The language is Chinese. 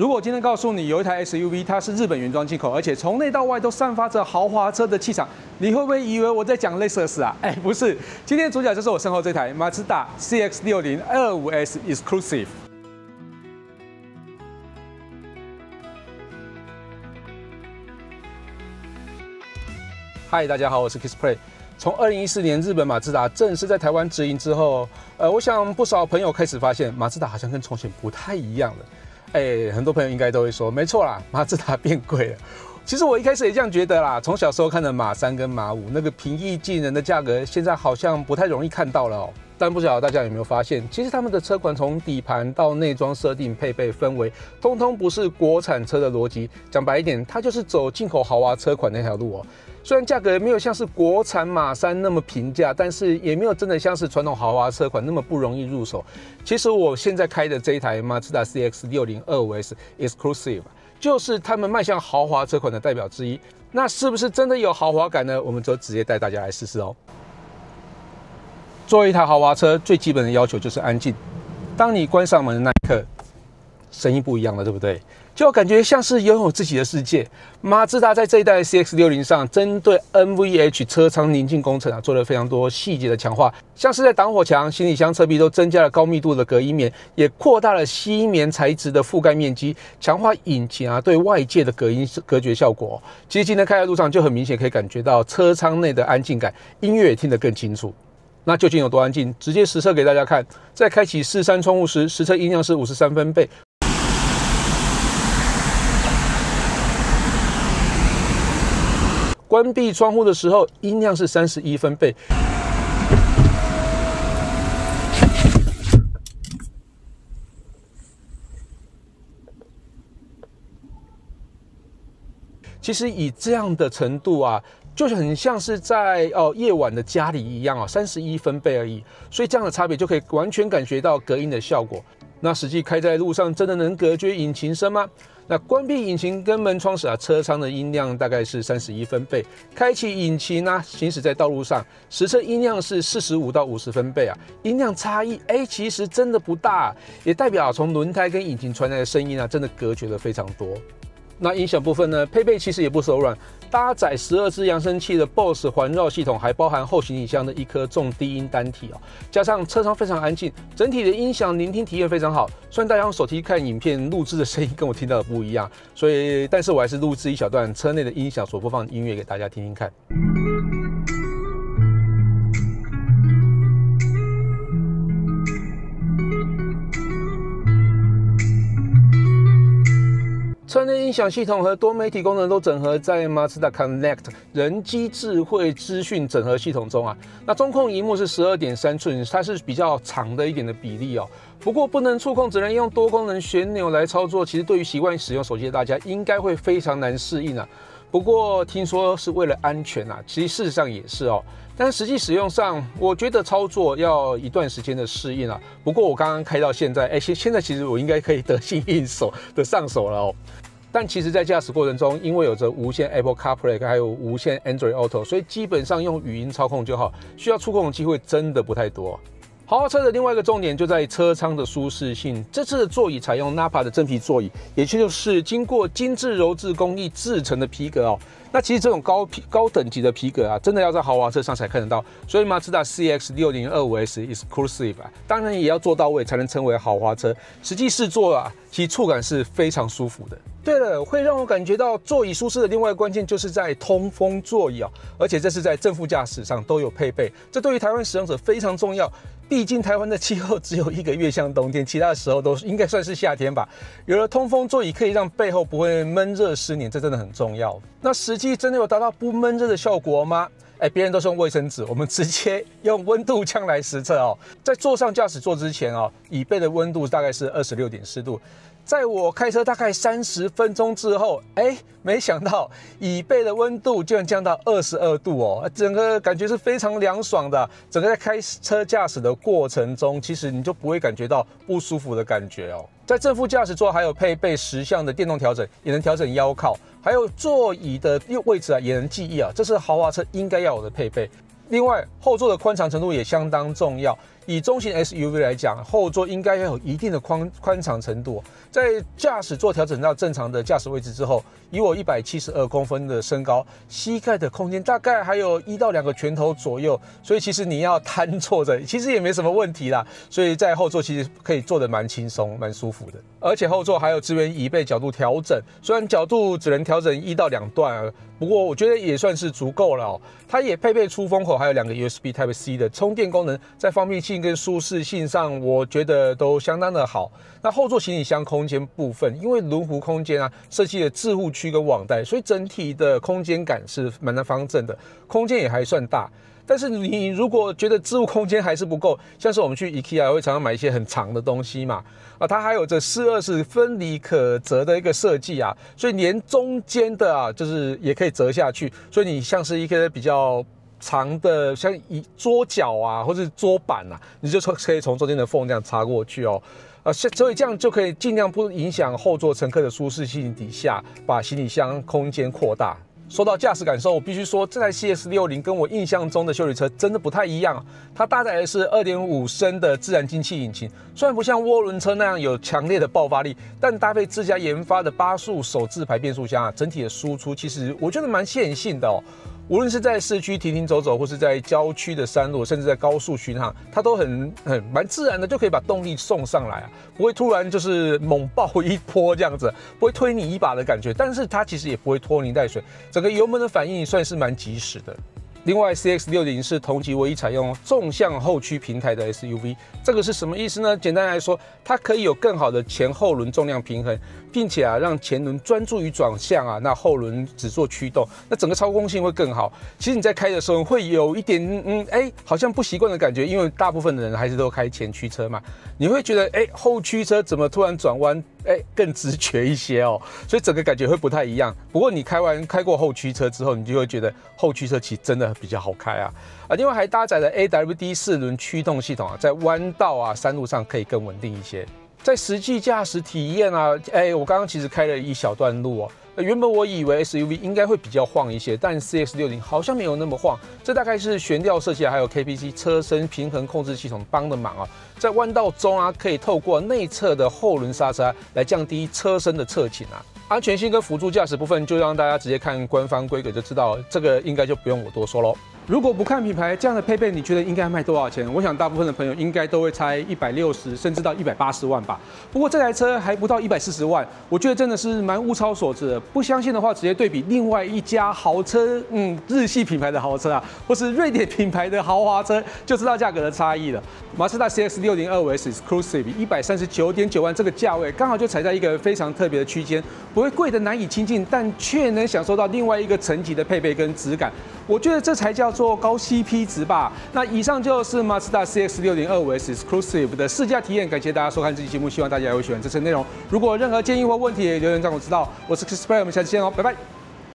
如果今天告訴你有一台 SUV， 它是日本原裝进口，而且從內到外都散發着豪華車的氣场，你会不会以為我在講 Lexus 啊？不是，今天主角就是我身後這台馬自達 CX-60 225S Exclusive。嗨，大家好，我是 KissPlay。從2014年日本馬自達正式在台灣直營之後，我想不少朋友開始發現馬自達好像跟從前不太一樣了。很多朋友應該都會說，沒錯啦，馬自達變貴了。其實我一開始也這樣覺得啦。從小時候看的馬3跟馬5，那個平易近人的價格，現在好像不太容易看到了哦。但不曉得大家有沒有發現，其實他們的車款從底盤到內裝設定、配備、氛圍，通通不是國產車的邏輯。講白一點，它就是走進口豪華車款那條路哦。雖然價格沒有像是國產馬3那麼平價，但是也沒有真的像是傳統豪華車款那麼不容易入手。其實我現在開的這一台馬自達 CX-60 225S Exclusive， 就是他們邁向豪華車款的代表之一。那是不是真的有豪華感呢？我們就直接帶大家來試試哦。作為一台豪華車，最基本的要求就是安靜。當你關上门的那一刻，聲音不一樣了，對不对？就感覺像是擁有自己的世界。馬自達在這一代 CX-60 上，針對 NVH 車艙寧靜工程做了非常多細節的強化，像是在擋火牆、行李箱側壁都增加了高密度的隔音棉，也擴大了吸棉材質的覆蓋面積，強化引擎对外界的隔音隔絕效果。其實今天開在路上就很明顯可以感覺到車艙內的安靜感，音樂也聽得更清楚。那究竟有多安靜？直接實測給大家看。在開啟4扇窗戶時，實測音量是53分貝。關閉窗戶的時候，音量是31分貝。其實以這樣的程度啊，就很像是在夜晚的家裡一樣31分貝而已。所以這樣的差別就可以完全感覺到隔音的效果。那實際開在路上，真的能隔絕引擎聲嗎？那關閉引擎跟門窗時車艙的音量大概是31分貝。開啟引擎行駛在道路上，實測音量是45到50分貝音量差異其實真的不大，也代表從輪胎跟引擎傳來的聲音真的隔絕了非常多。那音響部分呢，配備其實也不手軟，搭載12支揚聲器的 BOSE 環繞系統，還包含後行李箱的一顆重低音單體加上車艙非常安靜，整體的音響聆聽體驗非常好。雖然大家用手機看影片錄製的聲音跟我聽到的不一樣，但是我還是錄製一小段車內的音響所播放的音樂給大家聽聽看。车內音響系統和多媒體功能都整合在 Mazda Connect 人機智慧資訊整合系統中那中控螢幕是12.3寸，它是比較長的一點的比例不過不能觸控，只能用多功能旋鈕來操作。其實對於習慣使用手機的大家，應該會非常難適應不過聽說是為了安全其實事實上也是但實際使用上，我覺得操作要一段時間的適應不過我剛剛開到現在，現在其實我應該可以得心應手的上手了但其實，在駕駛過程中，因為有着無線 Apple CarPlay 還有無線 Android Auto， 所以基本上用語音操控就好，需要觸控的機會真的不太多。豪華車的另外一個重點就在車艙的舒適性。這次的座椅採用 Nappa 的真皮座椅，也就是經過精緻鞣製工藝製成的皮革那其實這種高等級的皮革真的要在豪華車上才看得到。所以馬自達 CX-60 225S Exclusive 當然也要做到位，才能稱為豪華車。實際試坐其實觸感是非常舒服的。對了，會讓我感覺到座椅舒適的另外一個關鍵就是在通風座椅而且這是在正副駕駛上都有配備，這對於台灣使用者非常重要。畢竟台灣的氣候只有1個月像冬天，其他的時候都應該算是夏天吧。有了通風座椅，可以讓背後不會悶熱濕黏，這真的很重要。那實際真的有達到不悶熱的效果嗎？別人都是用衛生紙，我們直接用溫度槍來實測在坐上駕駛座之前椅背的溫度大概是26.4度。在我開車大概30分鐘之後，沒想到椅背的溫度居然降到22度整個感覺是非常涼爽的。整個在開車駕駛的過程中，其實你就不會感覺到不舒服的感覺在正副駕駛座還有配備10項的電動調整，也能調整腰靠，還有座椅的位置也能記憶这是豪華車應該要有的配備。另外，後座的寬敞程度也相當重要。以中型 SUV 來講，後座應該要有一定的寬敞程度。在駕駛座調整到正常的駕駛位置之後，以我172公分的身高，膝蓋的空間大概還有1到2個拳頭左右，所以其實你要癱坐着，其實也沒什麼問題啦。所以在後座其實可以坐得蠻輕鬆、蠻舒服的。而且後座還有支援椅背角度調整，雖然角度只能調整1到2段，不過我覺得也算是足夠了哦。它也配備出風口，還有2個 USB Type-C 的充電功能，在方便性跟舒適性上，我覺得都相當的好。那後座行李箱空間部分，因為輪槲空間啊，設計了置物區跟網袋，所以整體的空間感是蠻方正的，空間也還算大。但是你如果覺得置物空間還是不夠，像是我們去 IKEA 會常常買一些很長的東西嘛，它還有這4/20分離可折的一個設計啊，所以連中間的啊，就是也可以折下去，所以你像是一個比較長的，像桌角啊，或是桌板啊，你就可以從中間的縫這樣插過去哦。所以這樣就可以盡量不影響後座乘客的舒適性底下，把行李箱空間擴大。說到駕駛感受，我必須說，這台 CX-60跟我印象中的休旅車真的不太一樣。它搭載的是2.5升的自然進氣引擎，雖然不像渦輪車那樣有強烈的爆發力，但搭配自家研發的8速手自排變速箱啊，整體的輸出其實我覺得蠻線性的哦。無論是在市區停停走走，或是在郊區的山路，甚至在高速巡航，它都蠻自然的就可以把動力送上來啊，不會突然就是猛爆一波這樣子，不會推你一把的感覺，但是它其實也不會拖泥帶水，整個油門的反應算是蠻及時的。另外 ，CX-60是同級唯一採用縱向後驅平台的 SUV， 這個是什麼意思呢？簡單來說，它可以有更好的前後輪重量平衡，並且讓前輪專注於轉向啊，那後輪只做驅動，那整個操控性會更好。其實你在開的時候會有一點好像不習慣的感覺，因為大部分的人還是都開前驅車嘛，你會覺得後驅車怎麼突然轉彎更直覺一些哦，所以整個感覺會不太一樣。不過你開過後驅車之後，你就會覺得後驅車其實真的比較好開啊。另外還搭載了 AWD 4輪驅動系統啊，在彎道啊、山路上可以更穩定一些。在實際駕駛體驗啊，我剛剛其實開了一小段路哦。原本我以為 SUV 應該會比較晃一些，但 CX-60 好像沒有那麼晃。這大概是懸吊設計還有 KPC 車身平衡控制系統幫的忙啊。在彎道中啊，可以透過內側的後輪剎車來降低車身的側傾啊。安全性跟輔助駕駛部分，就讓大家直接看官方規格就知道了，這個應該就不用我多說嘍。如果不看品牌，這樣的配備你覺得應該賣多少錢？我想大部分的朋友應該都會猜160甚至到180萬吧。不過這台車還不到140萬，我覺得真的是蠻物超所值的。不相信的話，直接對比另外一家豪車，日系品牌的豪車啊，或是瑞典品牌的豪華車，就知道價格的差異了。馬自達 CX-60 2.5S Exclusive 139.9萬這個價位，剛好就踩在一個非常特別的區間，不會貴得難以親近，但卻能享受到另外一個層級的配備跟質感。我覺得這才叫做高 CP 值吧。那以上就是馬自達 CX-60 2.5S Exclusive 的試駕體驗，感謝大家收看這期節目，希望大家也會喜歡這次內容。如果有任何建議或問題，留言讓我知道。我是 Chris Play，我們下期見哦，拜拜。